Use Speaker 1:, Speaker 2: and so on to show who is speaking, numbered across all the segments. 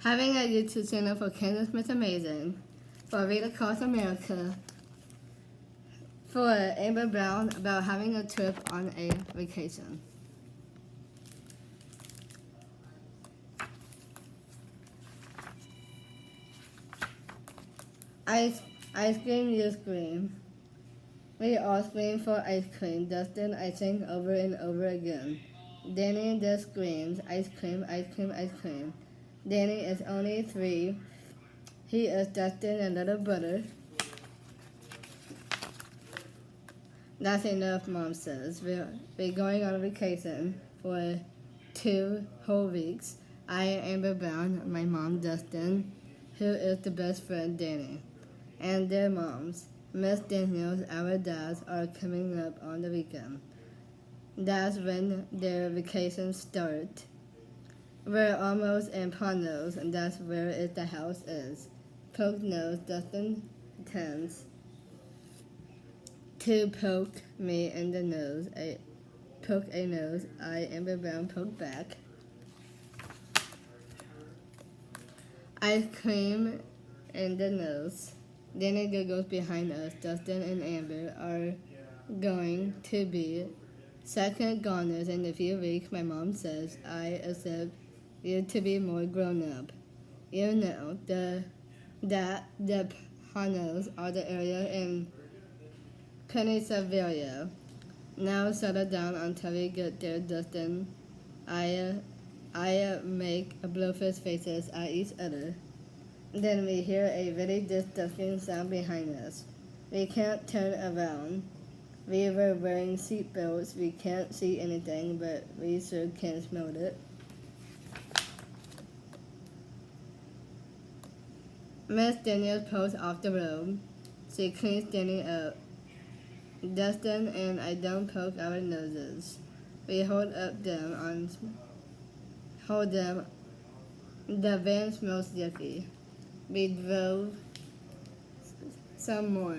Speaker 1: Having a YouTube channel for Kansas Smith Amazing, for Read Across America, for Amber Brown about having a trip on a vacation. Ice cream, you scream. We all scream for ice cream. Dustin, I sing over and over again. Danny just screams, ice cream, ice cream, ice cream. Danny is only 3. He is Dustin and little brother. That's enough, Mom says. We're going on a vacation for 2 whole weeks. I am Amber Brown, my mom, Dustin, who is the best friend, Danny, and their moms. Miss Daniels, our dads, are coming up on the weekend. That's when their vacations start. We're almost in Ponos, and that's where the house is. Poke nose, Dustin tends to poke me in the nose. Poke a nose, I, Amber Brown, poke back. Ice cream in the nose. Danny giggles behind us. Dustin and Amber are going to be second goners in a few weeks. My mom says, I accept you to be more grown up. You know, the Ponos are the area in Pennsylvania. Now settle down until we get there, Dustin. I make blowfish faces at each other. Then we hear a very disgusting sound behind us. We can't turn around. We were wearing seat belts. We can't see anything, but we sure can smell it. Miss Daniels pulls off the robe. She cleans Danny up. Dustin and I don't poke our noses. We hold them. The van smells yucky. We drove some more.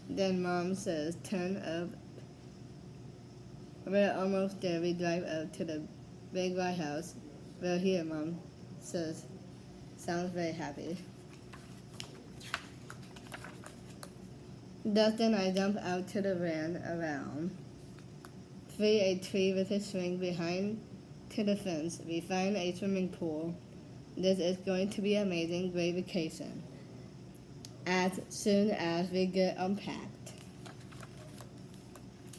Speaker 1: Then Mom says, turn up. We're almost there. We drive up to the big white house. We're here, Mom says. Sounds very happy. Dustin and I jump out to the van around. Free a tree with a swing behind to the fence. We find a swimming pool. This is going to be an amazing, great vacation. As soon as we get unpacked.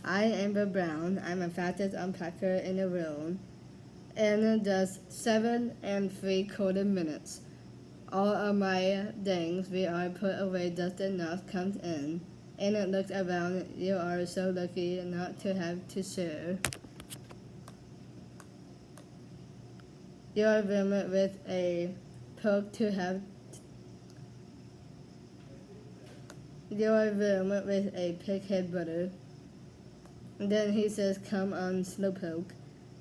Speaker 1: I am Amber Brown. I'm the fastest unpacker in the room. In just 7 3/4 minutes. All of my things we are put away. Dustin Knox comes in and looks around. You are so lucky not to have to share your room with a poke to have your room with a pighead brother. Then he says, come on, slowpoke.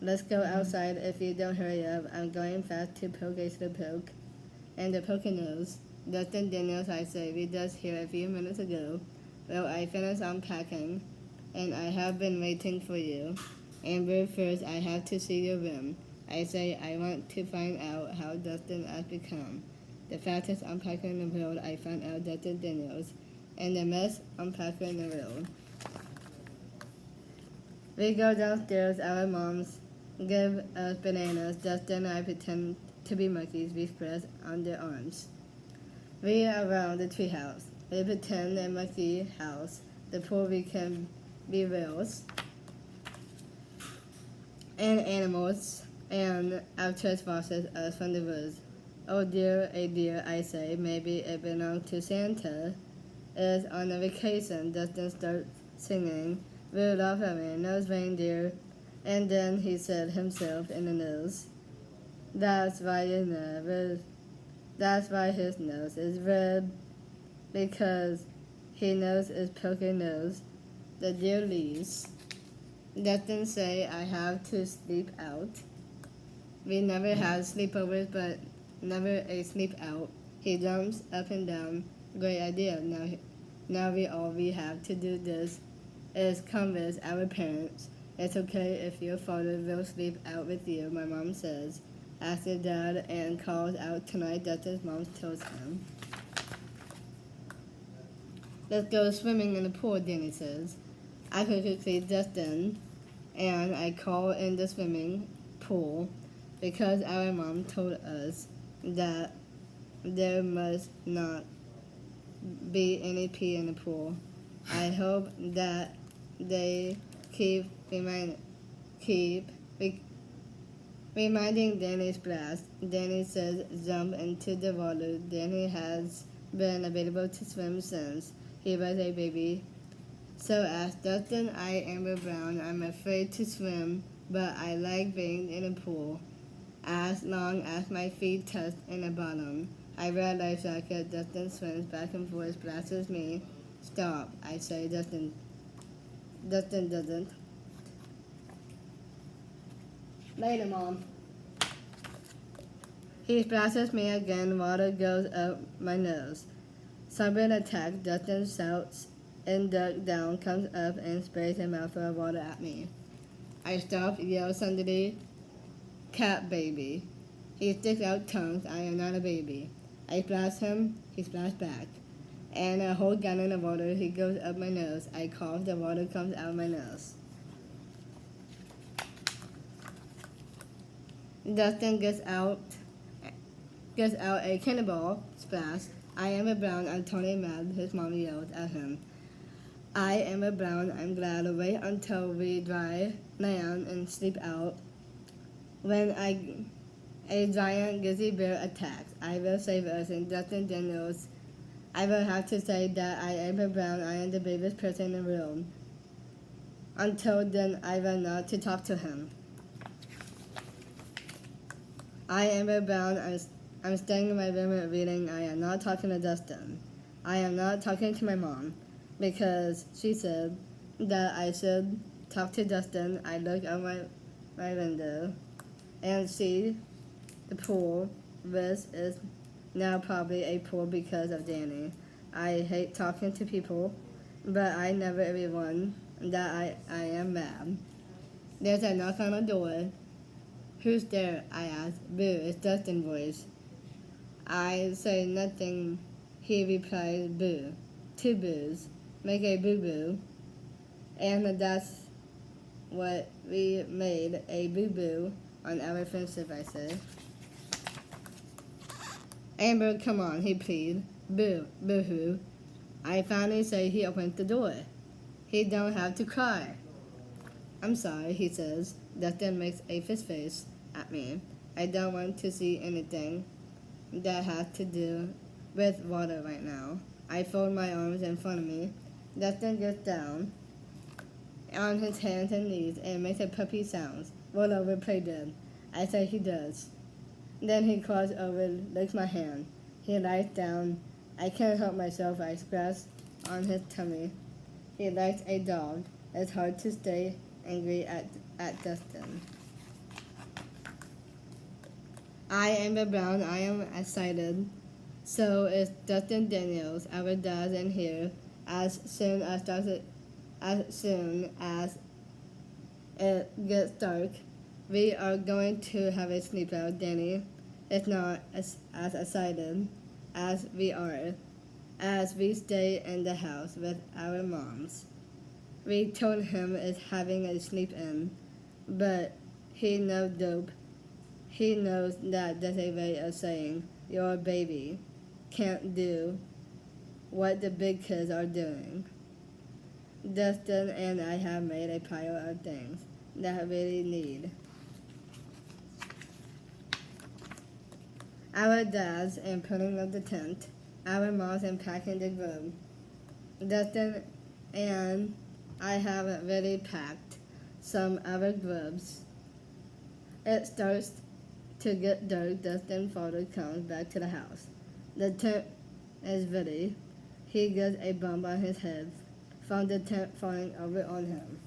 Speaker 1: Let's go outside. If you don't hurry up, I'm going fast to poke a slowpoke. And the Poconos. Dustin Daniels, I say, we just here a few minutes ago. Well, I finished unpacking, and I have been waiting for you. Amber, first I have to see your room. I say I want to find out how Dustin has become the fastest unpacker in the world. I found out Dustin Daniels and the best unpacker in the world. We go downstairs. Our moms give us bananas. Dustin and I pretend to be monkeys. We spread on their arms. We are around the treehouse. We pretend a monkey house. The pool we can be whales and animals. And our church watches us from the woods. Oh dear, I say, maybe it belongs to Santa. Is on a vacation. Dustin starts singing, Rudolph the Red-Nosed Reindeer, and then he said himself in the nose. That's why his nose is red, because his nose is poking nose. The dear leaves. Dustin say I have to sleep out. We never had sleepovers, but never a sleep out. He jumps up and down. Great idea. Now we have to do this is convince our parents. It's okay if your father will sleep out with you, my mom says. asks his dad, and calls out tonight that his mom tells him. Let's go swimming in the pool, Danny says. I quickly see Dustin, and I call in the swimming pool because our mom told us that there must not be any pee in the pool. I hope that they keep reminding Danny's blast. Danny says jump into the water. Danny has been available to swim since he was a baby. So as Dustin, I Amber Brown, I'm afraid to swim, but I like being in a pool. As long as my feet touch in the bottom. I wear a life jacket. Dustin swims back and forth, splashes me. Stop, I say. Dustin doesn't. Later, Mom. He splashes me again. Water goes up my nose. Sunburn attacks. Dustin shouts and duck down, comes up and sprays a mouthful of water at me. I stop, yell suddenly, cat baby. He sticks out tongues. I am not a baby. I splash him. He splashes back. And a whole gallon of water. He goes up my nose. I cough. The water comes out my nose. Dustin gets out a cannonball. Splash. I am a brown. I'm totally mad. His mom yells at him. I am a brown. I'm glad. Wait until we dry land and sleep out. When a giant grizzly bear attacks, I will save us. And Dustin Daniels, I will have to say that I am a brown. I am the bravest person in the room. Until then, I will not to talk to him. I am a brown. I'm staying in my room reading. I am not talking to Dustin. I am not talking to my mom because she said that I should talk to Dustin. I look out my window and see the pool. This is now probably a pool because of Danny. I hate talking to people, but I never everyone that I am mad. There's a knock on the door. Who's there? I ask. Boo, it's Dustin's voice. I say nothing. He replies, boo. 2 boos. Make a boo-boo. And that's what we made, a boo-boo on our friendship, I say. Amber, come on, he pleads. Boo, boo-hoo. I finally say he opens the door. He don't have to cry. I'm sorry, he says. Dustin makes a fist face at me. I don't want to see anything that has to do with water right now. I fold my arms in front of me. Dustin gets down on his hands and knees and makes a puppy sounds. Roll over, play dead. I say he does. Then he crawls over, licks my hand. He lies down. I can't help myself. I scratch on his tummy. He likes a dog. It's hard to stay angry at Dustin. I am a brown. I am excited. So is Dustin Daniels. Our dad's in here as soon as it gets dark. We are going to have a sleep out. Danny is not as excited as we are, as we stay in the house with our moms. We told him it's having a sleep in, but he knows dope. He knows that that's a way of saying your baby can't do what the big kids are doing. Dustin and I have made a pile of things that we really need. Our dads and putting up the tent. Our moms and packing the room. Dustin and I have already packed some other grubs. It starts to get dark. Dustin's father comes back to the house. The tent is ready. He gets a bump on his head from the tent falling over on him.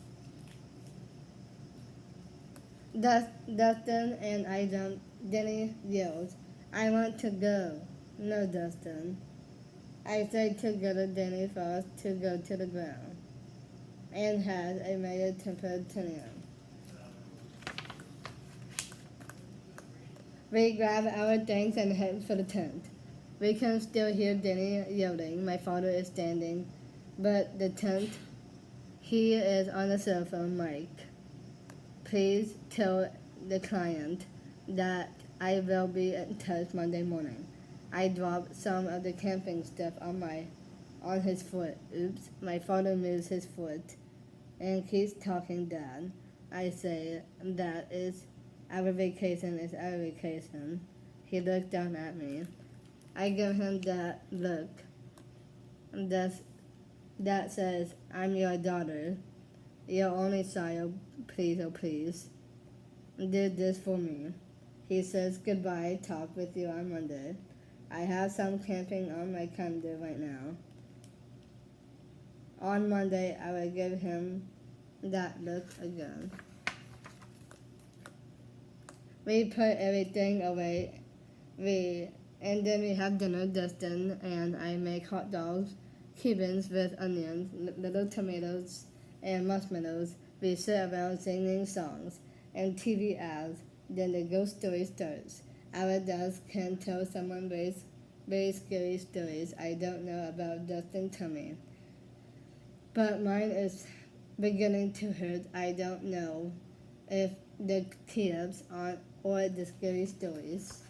Speaker 1: Dustin and I jump. Denny yells, I want to go. No, Dustin. I say together. Denny falls to go to the ground and has a mild-tempered tantrum. We grab our things and head for the tent. We can still hear Denny yelling. My father is standing, but the tent, he is on the cell phone mic. Please tell the client that I will be in touch Monday morning. I dropped some of the camping stuff on his foot. Oops, my father moves his foot and keeps talking Dad. I say, that is our vacation is our vacation. He looked down at me. I give him that look that says, I'm your daughter, your only child, please, oh please. Do this for me. He says goodbye, talk with you on Monday. I have some camping on my calendar right now. On Monday, I will give him that look again. We put everything away, and then we have dinner. Dustin and I make hot dogs, Cubans with onions, little tomatoes, and marshmallows. We sit around singing songs and TV ads. Then the ghost story starts. Our dogs can tell someone very scary stories I don't know about Dustin Tommy. But mine is beginning to hurt. I don't know if the tips or the scary stories.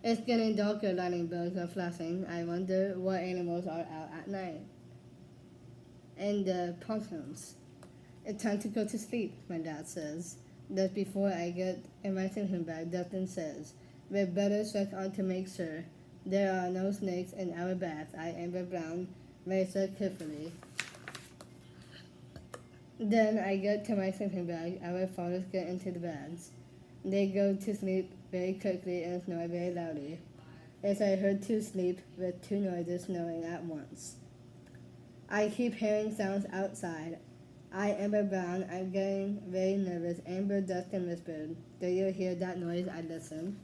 Speaker 1: It's getting darker, lightning bugs are flashing. I wonder what animals are out at night. And the pumpkins. It's time to go to sleep, my dad says. Just before I get in my sleeping bag, Dustin says, we better check on to make sure there are no snakes in our bath. I Amber Brown very carefully. Then I get to my sleeping bag. Our fathers get into the beds. They go to sleep very quickly and snore very loudly. As I heard two sleep with two noises snoring at once. I keep hearing sounds outside. I Amber Brown, I'm getting very nervous. Amber, Dustin whispered. Do you hear that noise? I listen.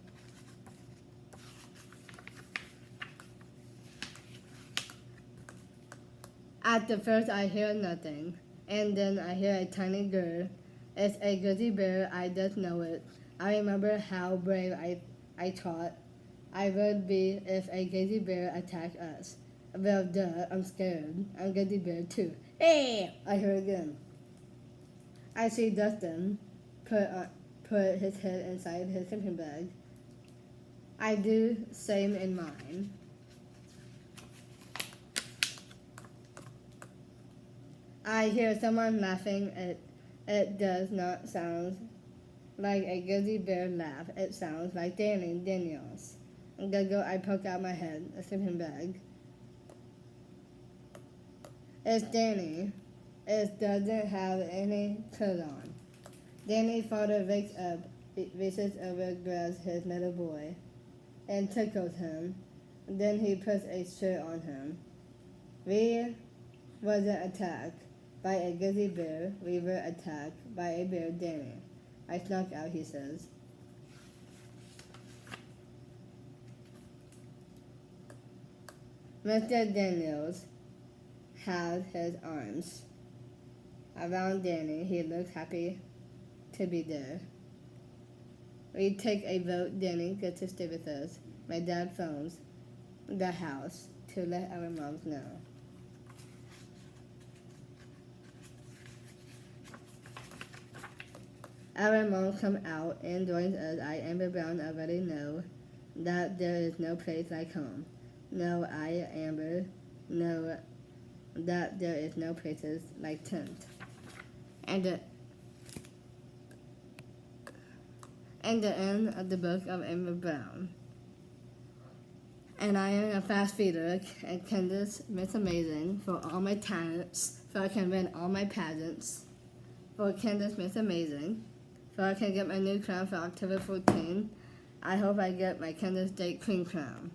Speaker 1: At the first I hear nothing, and then I hear a tiny girl. It's a grizzly bear, I just know it. I remember how brave I thought I would be if a grizzly bear attacked us. Well, duh, I'm scared. I'm grizzly bear too. Hey! I hear again. I see Dustin put his head inside his sleeping bag. I do same in mine. I hear someone laughing. It does not sound like a grizzly bear laugh. It sounds like Daniel's. I poke out my head, a sleeping bag. It's Danny. It doesn't have any clothes on. Danny's father wakes up, reaches over, grabs his little boy, and tickles him. Then he puts a shirt on him. We wasn't attacked by a grizzly bear. We were attacked by a bear, Danny. I snuck out, he says. Mr. Daniels has his arms around Danny. He looks happy to be there. We take a vote. Danny gets to stay with us. My dad phones the house to let our moms know. Our mom come out and joins us. I, Amber Brown, already know that there is no place like home. No, I, Amber, know that there is no places like tent. And the end of the book of Amber Brown. And I am a fast feeder, and Candace Miss Amazing for all my talents, so I can win all my pageants. For Candace Miss Amazing, so I can get my new crown for October 14. I hope I get my Candace Date Queen crown.